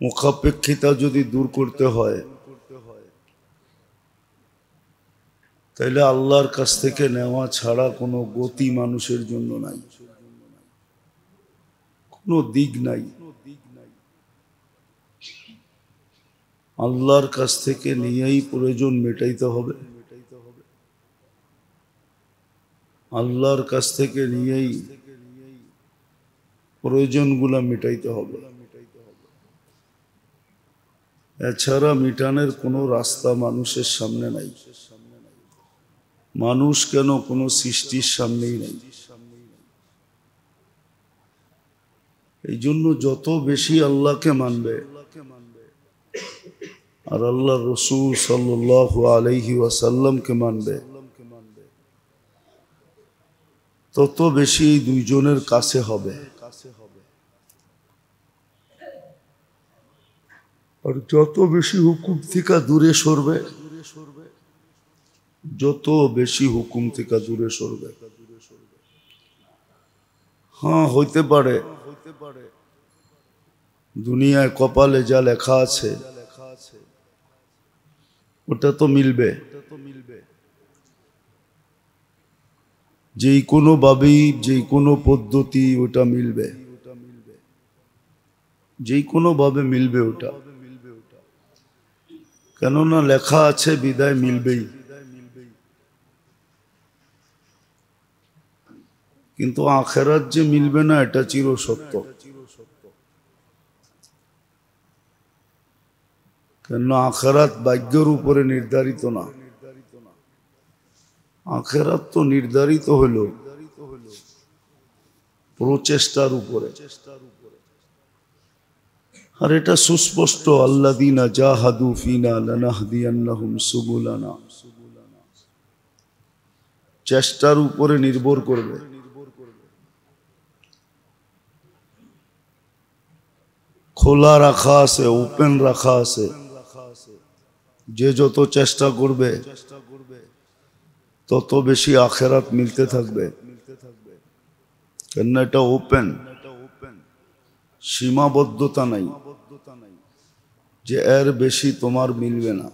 মুখাপেক্ষিতা যদি দূর করতে হয় তাহলে আল্লাহর কাছ থেকে নেওয়া ছাড়া কোনো গতি মানুষের জন্য নাই, কোনো দিক নাই। আল্লাহর কাছ থেকে নিয়েই প্রয়োজন মেটাইতে হবে, আল্লাহর কাছ থেকে নিয়েই প্রয়োজনগুলা মেটাইতে হবে। এছাড়া মিটানোর কোনো রাস্তা মানুষের সামনে নাই। মানুষ কেন, কোনো সৃষ্টির সামনেই নাই। এই জন্য যত বেশি আল্লাহকে মানবে আর আল্লাহ রসূল সাল্লাল্লাহু আলাইহি ওয়াসাল্লামকে মানবে, তত বেশি এই দুইজনের কাছে হবে। আর যত বেশি হুকুম থেকে দূরে সরবে, যত বেশি হুকুম থেকে দূরে সরবে। হ্যাঁ, হইতে পারে দুনিয়ায় কপালে যা লেখা আছে ওটা তো মিলবে, যেই কোনো ভাবেই যেই কোনো পদ্ধতি ওটা মিলবে, যেই কোনো ভাবে মিলবে ওটা। কেননা লেখা আছে বিদায় মিলবেই। কিন্তু আখেরাত যে মিলবে না এটা চির সত্য। কেননা আখেরাত ভাগ্যের উপরে নির্ধারিত না, আখেরাত তো নির্ধারিত হলো প্রচেষ্টার উপরে। আর এটা সুস্পষ্ট, আল্লাযীনা জাহাদু ফিনা লানাহদিয়ান্নাহুম সুবুলানা, চেষ্টার উপরে নির্ভর করবে। খোলা রাখা আছে, ওপেন রাখা আছে, যে যত চেষ্টা করবে তত বেশি আখেরাত মিলতে থাকবে। কেন এটা ওপেন, সীমাবদ্ধতা নাই যে এর বেশি তোমার মিলবে না,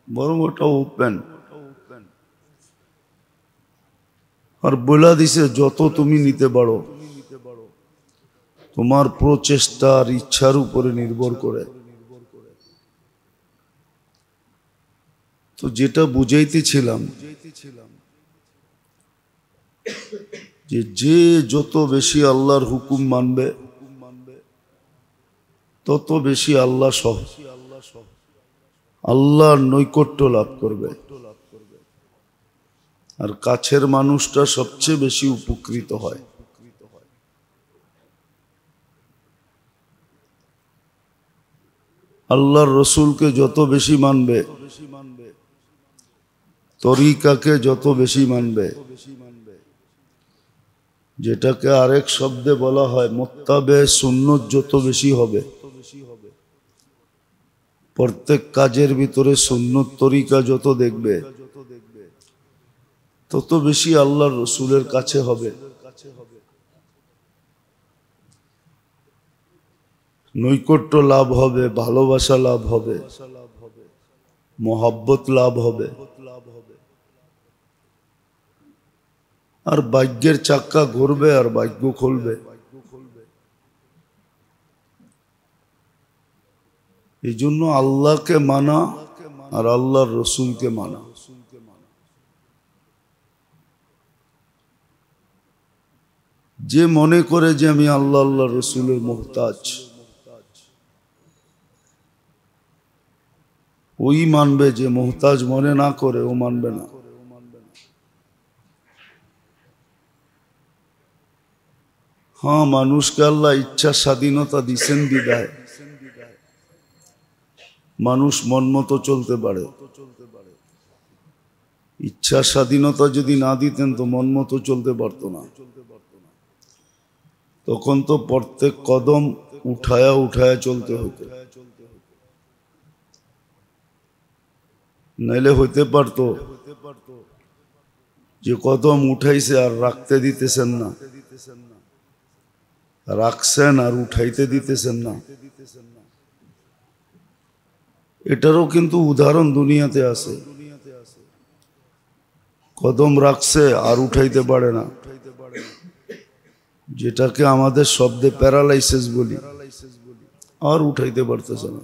বরং ওটা ওপেন। আর বলে দিছে যত তুমি নিতে পারো, তোমার প্রচেষ্টার ইচ্ছার উপরে নির্ভর করে। তো যেটা বুঝাইতেছিলাম যে যে যত বেশি আল্লাহর হুকুম মানবে তত বেশি আল্লাহ সহ আল্লাহর নৈকট্য লাভ করবে। আর কাছের মানুষটা সবচেয়ে বেশি উপকৃত হয়। আল্লাহর রসুলকে যত বেশি মানবে, তরিকাকে যত বেশি মানবে, যেটাকে আরেক শব্দে বলা হয় মুত্তাবে সুন্নত যত বেশি হবে, প্রত্যেক কাজের ভিতরে সুন্নত তরিকা যত দেখবে তত বেশি আল্লাহর রসুলের কাছে হবে। নৈকট্য লাভ হবে, ভালোবাসা লাভ হবে, মহব্বত লাভ হবে। আর ভাগ্যের চাক্কা ঘুরবে আর ভাগ্য খুলবে। এই জন্য আল্লাহকে মানা আর আল্লাহর রসুলকে মানা। যে মনে করে যে আমি আল্লাহ আল্লাহ রসুলের মুহতাজ, ওই মানবে। যে মুহতাজ মনে না করে ও মানবে না। হ্যাঁ, মানুষকে আল্লাহ ইচ্ছা স্বাধীনতা দিছেন বিদায় মানুষ মন মতো চলতে পারে। ইচ্ছা স্বাধীনতা যদি না দিতেন তো মন মতো চলতে পারতো না। তখন তো প্রত্যেক কদম উঠায়া উঠায়া চলতে হতো, নাইলে হইতে পারতো যে কদম উঠাইছে আর রাখতে দিতেছেন না, রাখছেন আর উঠাইতে দিতেছেন না। এটারও কিন্তু উদাহরণ দুনিয়াতে আছে। কদম রাখছে আর উঠাইতে পারে না, যেটাকে আমাদের শব্দে প্যারালাইসিস বলি, আর উঠাইতে পারতেছে না।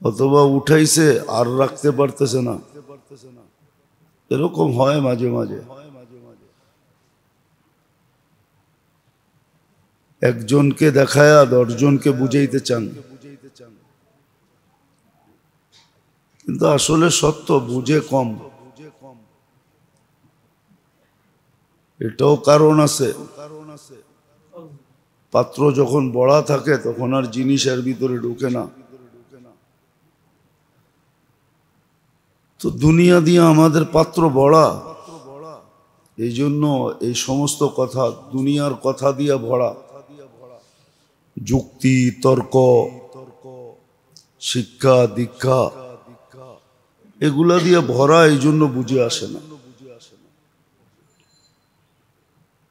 অথবা উঠাইছে আর রাখতে পারতেছে না। এরকম হয় মাঝে মাঝে। একজনকে দেখায়া 10 জনকে বুঝাইতে চান, কিন্তু আসলে সত্য বুঝে কম। এটাও কারণ আছে। পাত্র যখন বড়া থাকে তখন আর জিনিস এর ভিতরে ঢুকে না। তো দুনিয়া দিয়ে আমাদের পাত্র বড়া, এই জন্য এই সমস্ত কথা দুনিয়ার কথা দিয়ে ভরা। যুক্তি তর্ক, শিক্ষা দীক্ষা, এগুলা দিয়ে ভরা, এই জন্য বুঝে আসে না।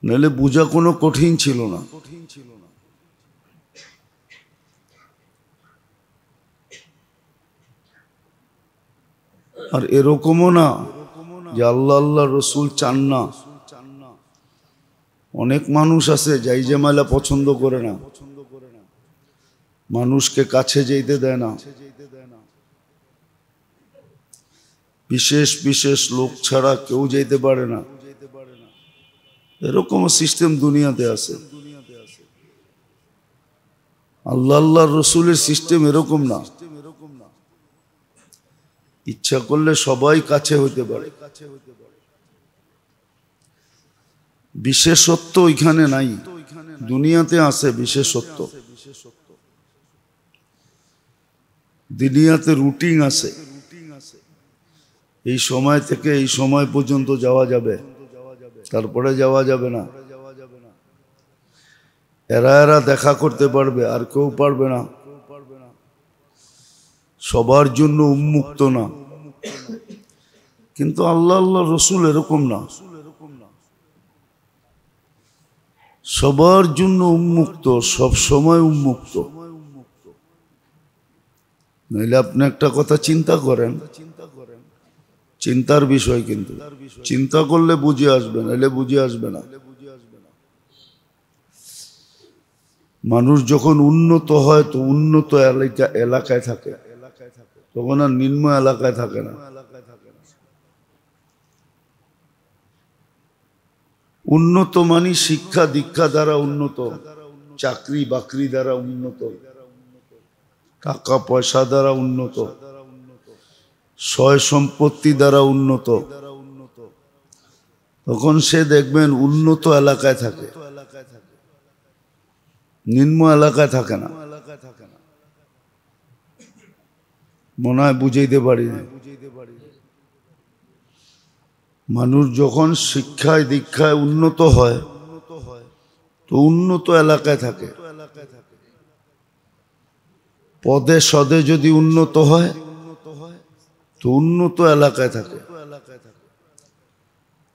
নাহলে বুঝা কোনো কঠিন ছিল না। আর এরকমও না যে আল্লাহ আল্লাহ রসুল চান না। অনেক মানুষ আছে যাই জামালা পছন্দ করে না, মানুষকে কাছে যেতে দেয় না। বিশেষ বিশেষ লোক ছাড়া কেউ যেতে পারে না। এরকম সিস্টেম দুনিয়াতে আছে। আল্লাহ আল্লাহ রসুলের সিস্টেম এরকম না। ইচ্ছা করলে সবাই কাছে হইতে পারে। বিশেষত্ব ওইখানে নাই, দুনিয়াতে আছে বিশেষত্ব। দুনিয়াতে রুটিন আছে, এই সময় থেকে এই সময় পর্যন্ত যাওয়া যাবে, তারপরে যাওয়া যাবে না। এরা এরা দেখা করতে পারবে, আর কেউ পারবে না। সবার জন্য উন্মুক্ত না। কিন্তু আল্লাহ আল্লাহ রসুল এরকম না, সবার জন্য উন্মুক্ত, সব সময় উন্মুক্ত। নইলে আপনি একটা কথা চিন্তা করেন, চিন্তার বিষয়, কিন্তু চিন্তা করলে বুঝে আসবে, নাহলে বুঝে আসবে না। মানুষ যখন উন্নত হয় তো উন্নত এলাকায় থাকে, তখন আর নিম্ন এলাকায় থাকে না। উন্নত মানে শিক্ষা দীক্ষা দ্বারা উন্নত, চাকরি বাকরি দ্বারা উন্নত, টাকা পয়সা দ্বারা উন্নত, সয় সম্পত্তি দ্বারা উন্নত। তখন সে দেখবেন উন্নত এলাকায় থাকে, নিম্ন এলাকায় থাকে না। মনে হয় বুঝাইতে পারি না। মানুষ যখন শিক্ষায় দীক্ষায় উন্নত হয় তো উন্নত এলাকায় থাকে। পদে সদে যদি উন্নত হয় তো উন্নত এলাকায় থাকে।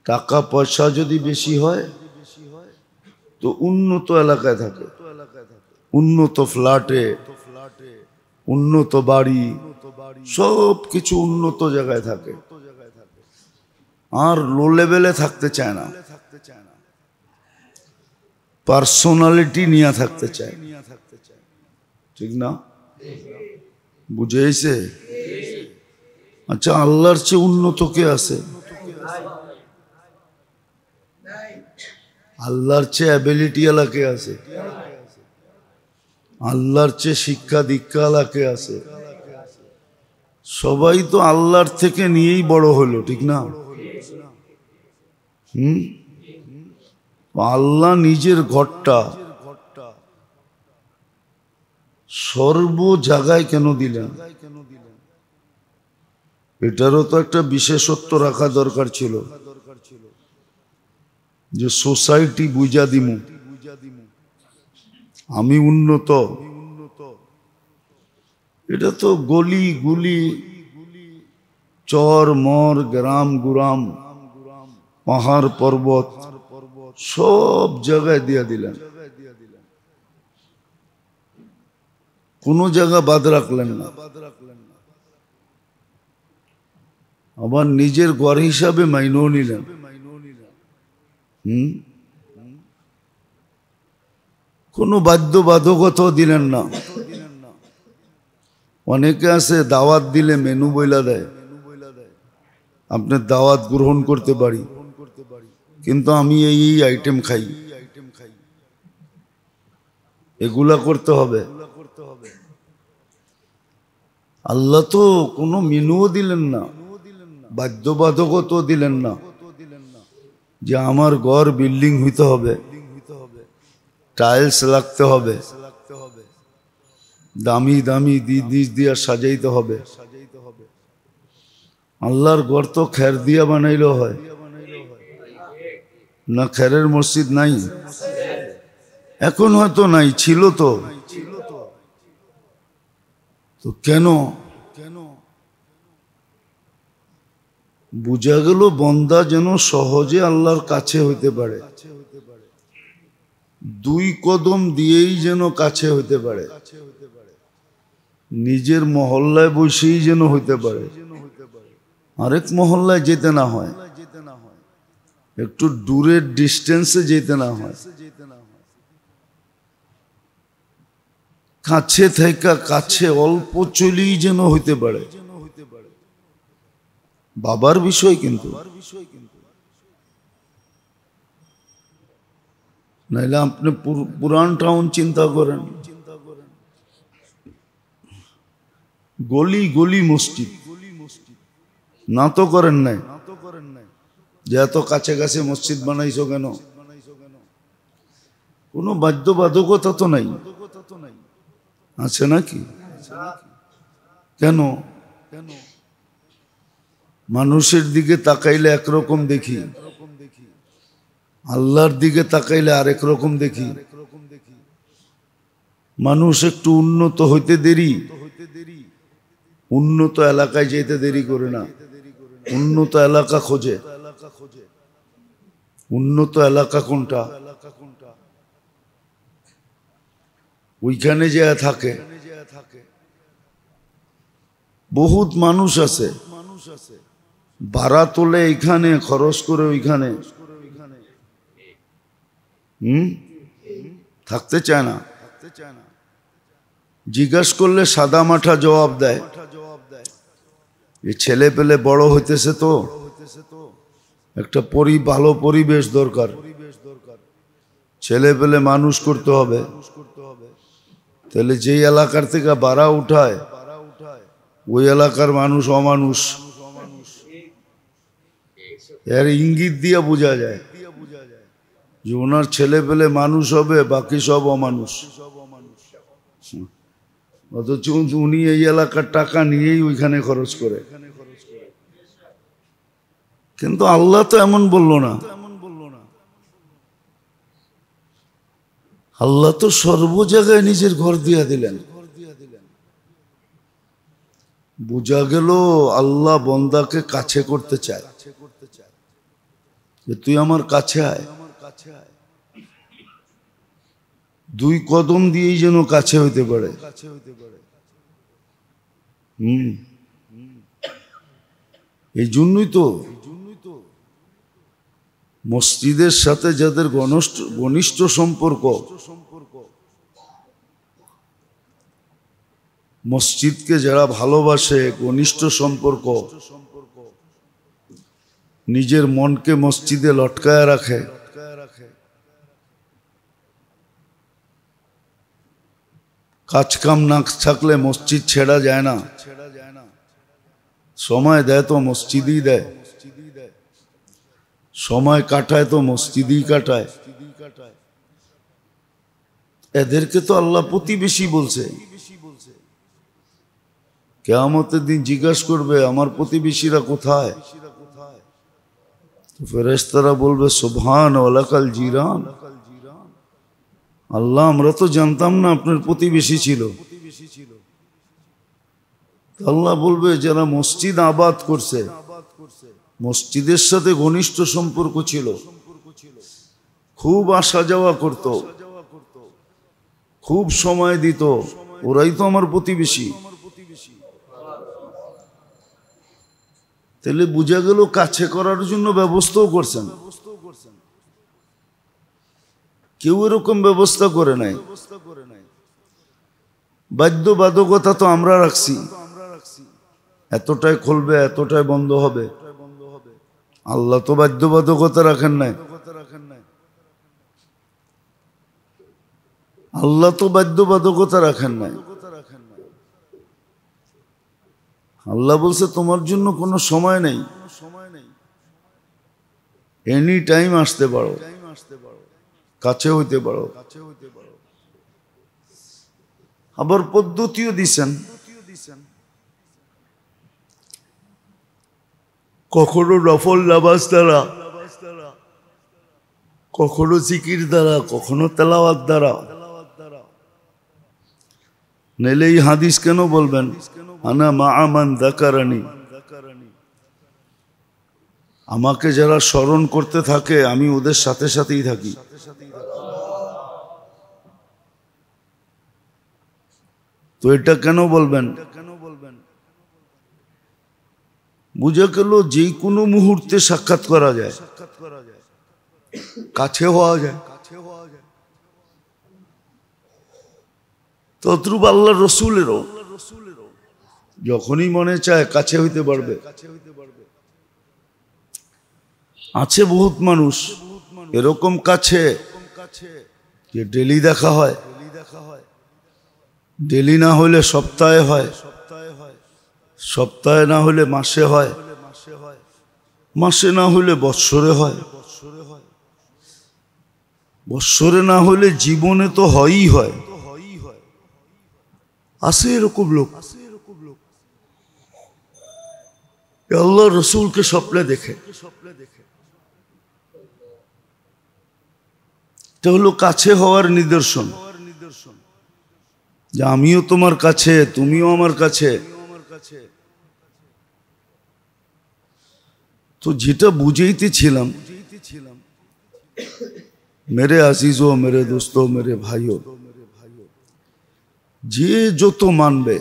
টাকা পয়সা যদি বেশি হয় তো উন্নত এলাকায় থাকে, উন্নত ফ্ল্যাটে, উন্নত বাড়ি, সব কিছু উন্নত জায়গায় থাকে। আর লো লেভেলে থাকতে চায় না, পার্সোনালিটি নিয়ে থাকতে চায়। ঠিক না? বুঝেছে? আচ্ছা, আল্লাহর চেয়ে উন্নত কে আছে? আল্লাহর চেয়ে অ্যাবিলিটি আলা কে আছে? আল্লাহর চেয়ে শিক্ষা দীক্ষা আলা কে আছে? সবাই তো আল্লাহর থেকে নিয়েই বড় হলো, ঠিক না? আল্লাহ নিজের ঘরটা সর্ব জায়গায় কেন দিলেন? এটারও তো একটা বিশেষত্ব রাখা দরকার ছিল, যে সোসাইটি বুঝা দিমু আমি উন্নত। এটা তো গলি গুলি, চর মর, গ্রাম গুরাম, পাহাড় পর্বত, সব জায়গায় দিয়া দিলেন। কোনো জায়গা বাদ রাখলেন না। আবার নিজের ঘর হিসাবে মাইনেও নিলেন। কোনো বাধ্যবাধকতাও দিলেন না। অনেকে আছে দাওয়াত দিলে মেনু বইলা দেয়, আপনি দাওয়াত গ্রহণ করতে পারি, কিন্তু আমি এই আইটেম খাই, এগুলা করতে হবে। আল্লাহ তো কোনো মেনুও দিলেন না, বাধ্যবাধকতাও দিলেন না যে আমার ঘর বিল্ডিং হইতে হবে, টাইলস লাগতে হবে, দামি দামি জিনিস দিয়া সাজাইতে হবে। আল্লাহর ঘর তো খের দিয়া বানাইলেও হয় না? খেরের মসজিদ নাই? এখন হয়তো নাই, ছিল তো। তো কেন? বুঝা গেল বন্দা যেন সহজে আল্লাহর কাছে হইতে পারে, 2 কদম দিয়েই যেন কাছে হইতে পারে, নিজের মহল্লায় বসেই যেন হইতে পারে, আরেক মহল্লায় যেতে না হয়, একটু দূরের ডিস্টেন্সে যেতে না হয়, কাছে থেকে কাছে অল্প চলেই যেন হইতে পারে। বাবার বিষয় কিন্তু, নাইলে আপনি পুরান টাউন চিন্তা করেন, গলি গলি মসজিদ না তো করেন নাই? যে এত কাছে কাছে মসজিদ বানাইছো কেন? কোনো বাধ্যবাধকতা তো নাই, আছে নাকি? কেন? মানুষের দিকে তাকাইলে একরকম দেখি, আল্লাহর দিকে তাকাইলে আরেক রকম দেখি। মানুষ একটু উন্নত হইতে দেরি, উন্নত এলাকায় যেতে দেরি করে না, উন্নত এলাকা খোঁজে। উন্নত এলাকা কোনটা? ওইখানে যে থাকে। বহুত মানুষ আছে ভাড়া তোলে এইখানে, খরচ করে ওইখানে, থাকতে চায় না। জিজ্ঞাস করলে সাদা মাঠা জবাব দেয়, এই ছেলে পেলে বড় হইতেছে তো একটা ভালো পরিবেশ দরকার, ছেলে পেলে মানুষ করতে হবে। তাহলে যেই এলাকার থেকে ভাড়া উঠায় ওই এলাকার মানুষ অমানুষ, এর ইঙ্গিত দিয়া বোঝা যায় যে ওনার ছেলে পেলে মানুষ হবে, বাকি সব অমানুষ। অথচ উনি এই এলাকার টাকা নিয়েই ওইখানে খরচ করে। কিন্তু আল্লাহ তো এমন বলল না, আল্লাহ তো সর্ব জায়গায় নিজের ঘর দিয়া দিলেন। বোঝা গেল আল্লাহ বন্দাকে কাছে করতে চায়, যে তুই আমার কাছে আয়। 2 কদম দিয়েই যেন কাছে হইতে পারে। এই জন্যই তো মসজিদের সাথে যাদের ঘনিষ্ঠ সম্পর্ক, মসজিদকে যারা ভালোবাসে, ঘনিষ্ঠ সম্পর্ক, নিজের মনকে মসজিদে লটকায় রাখে, কাজ কাম না থাকলে মসজিদ ছেড়া যায় না, সময় দেয় তো মসজিদই দেয়, সময় কাটায় তো মসজিদই কাটায়। এদেরকে তো আল্লাহ প্রতিবেশী বলছে। কিয়ামতের দিন জিজ্ঞাসা করবে আমার প্রতিবেশীরা কোথায়? ফেরেশতারা বলবে সুবহান ওয়ালাকাল জিরান, আল্লাহ আমরা তো জানতাম না আপনার প্রতিবেশী ছিল। আল্লাহ বলবে যারা মসজিদ আবাদ করছে, মসজিদের সাথে ঘনিষ্ঠ সম্পর্ক ছিল, খুব আসা যাওয়া করত, খুব সময় দিত, ওরাই তো আমার প্রতিবেশী। তাহলে বোঝা গেল কাছে করার জন্য ব্যবস্থাও করছেন, কেউ এরকম ব্যবস্থা করে নাই। বাধ্যবাধকতা তো আমরা রাখছি, এতটাই খুলবে এতটাই বন্ধ হবে। আল্লাহ তো বাধ্যবাধকতা রাখেন নাই, আল্লাহ তো বাধ্যবাধকতা রাখেন নাই। আল্লাহ বলছে তোমার জন্য কোনো সময় নেই, এনি টাইম আসতে পারো, কাছে হইতে পারো। আবার পদ্ধতিও দিছেন, কখনো নফল নামাজ দ্বারা, কখনো জিকির দ্বারা, কখনো তেলাওয়াত দ্বারা। নইলে এই হাদিস কেন বলবেন আনা মা মান যাকারানি, আমাকে যারা স্মরণ করতে থাকে আমি ওদের সাথে সাথেই থাকি। তো এটা কেন বলবেন? বুঝে গেল যে কোনো মুহূর্তে সাক্ষাৎ করা যায়, কাছে হওয়া যায়। তদ্রূপ আল্লাহ রসুলেরও যখনই মনে চায় কাছে হইতে পারবে। আছে বহুত মানুষ এরকম কাছে যে ডেলি দেখা হয়, ডেলি না হলে সপ্তাহে হয়, সপ্তাহে না হলে মাসে হয়, মাসে না হলে বৎসরে হয়, বৎসরে না হলে জীবনে তো হয়ই হয়। আছে এরকম লোক, আল্লাহ রসুলকে স্বপ্নে দেখে। এটা হলো কাছে হওয়ার নিদর্শন, যে আমিও তোমার কাছে তুমিও আমার কাছে। তো যেটা বুঝাইতেছিলাম, মেরে আজিজো, মেরে দোস্তো, মেরে ভাইও, যে যত মানবে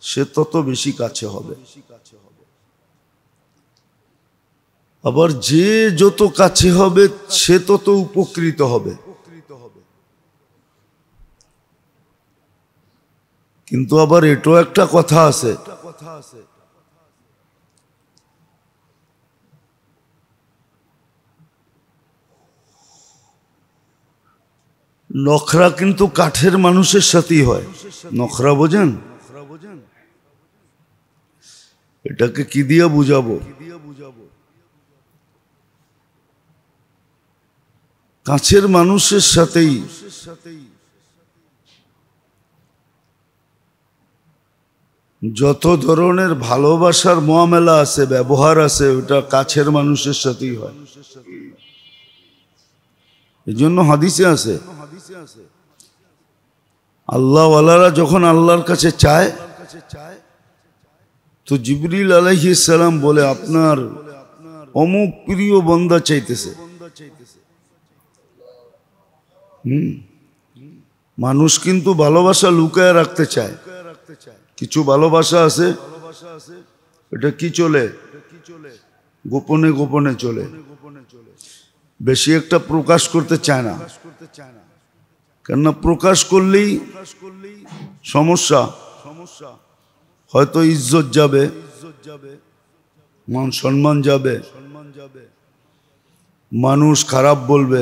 সে তত বেশি কাছে হবে। আবার যে যত কাছে হবে সে তত উপকৃত হবে। কিন্তু আবার এটাও একটা কথা আছে, নখরা কিন্তু কাঠের মানুষের সাথেই হয়। নখরা বোঝেন? এটাকে কি দিয়া বুঝাবো? কাছের মানুষের সাথেই যত ধরনের ভালোবাসার মুআমেলা আছে, ব্যবহার আছে, ওটা কাছের মানুষের সাথেই হয়। এই জন্য হাদিসে আছে আল্লাহওয়ালারা যখন আল্লাহর কাছে চায় তো জিবরিল আলাইহিস সালাম বলে আপনার অমুক প্রিয় বান্দা চাইতেছে। মানুষ কিন্তু ভালোবাসা লুকায় রাখতে চায়। কিছু ভালোবাসা আছে এটা কি চলে, গোপনে গোপনে চলে, বেশি একটা প্রকাশ করতে চায় না। কেননা প্রকাশ করলেই সমস্যা, হয়তো ইজ্জত যাবে, মান সম্মান যাবে, মানুষ খারাপ বলবে।